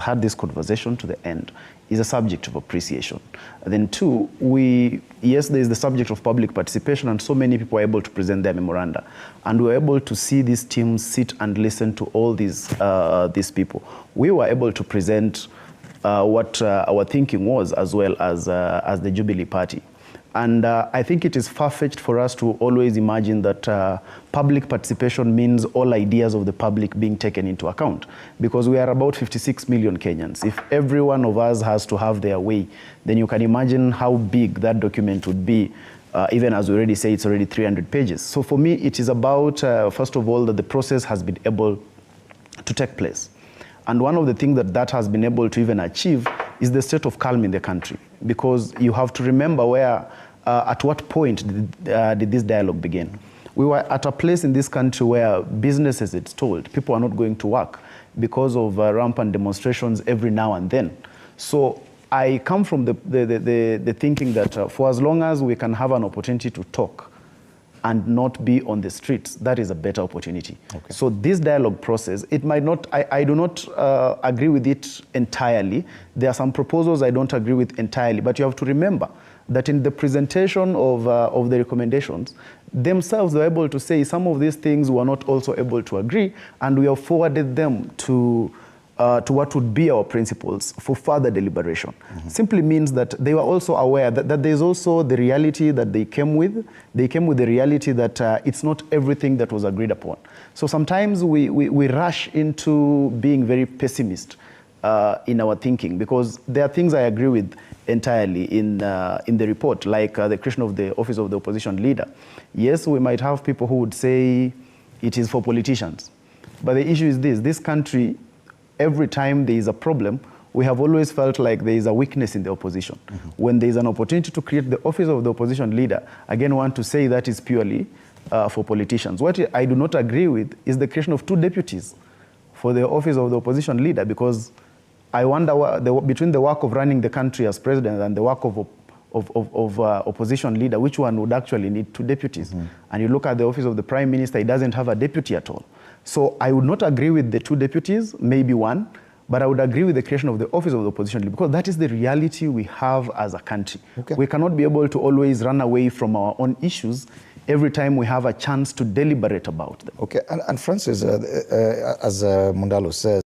had this conversation to the end is a subject of appreciation. Then two, yes, there is the subject of public participation, and so many people are able to present their memoranda. And we were able to see these teams sit and listen to all these people. We were able to present what our thinking was, as well as the Jubilee Party. And I think it is far-fetched for us to always imagine that public participation means all ideas of the public being taken into account, because we are about 56 million Kenyans. If every one of us has to have their way, then you can imagine how big that document would be. Even as we already say, it's already 300 pages. So for me, it is about, first of all, that the process has been able to take place. And one of the things that has been able to even achieve is the state of calm in the country, because you have to remember at what point did this dialogue begin. We were at a place in this country where businesses, it's told, people are not going to work because of rampant demonstrations every now and then. So I come from the thinking that for as long as we can have an opportunity to talk and not be on the streets, that is a better opportunity. Okay. So this dialogue process, it might not, I do not agree with it entirely. There are some proposals I don't agree with entirely, but you have to remember that in the presentation of the recommendations, themselves were able to say some of these things were not also able to agree, and we have forwarded them to what would be our principles for further deliberation. Mm-hmm. Simply means that they were also aware that there's also the reality that they came with. They came with the reality that it's not everything that was agreed upon. So sometimes we rush into being very pessimist in our thinking, because there are things I agree with entirely in the report, like the creation of the Office of the Opposition Leader. Yes, we might have people who would say it is for politicians. But the issue is this country, every time there is a problem, we have always felt like there is a weakness in the opposition. Mm-hmm. When there is an opportunity to create the Office of the Opposition Leader, again, want to say that is purely for politicians. What I do not agree with is the creation of 2 deputies for the Office of the Opposition Leader, because I wonder between the work of running the country as president and the work of opposition leader, which one would actually need 2 deputies? Mm-hmm. And you look at the Office of the Prime Minister, he doesn't have a deputy at all. So I would not agree with the 2 deputies, maybe 1, but I would agree with the creation of the Office of the Opposition Leader, because that is the reality we have as a country. Okay. We cannot be able to always run away from our own issues every time we have a chance to deliberate about them. Okay, and Francis, as Mundalo says,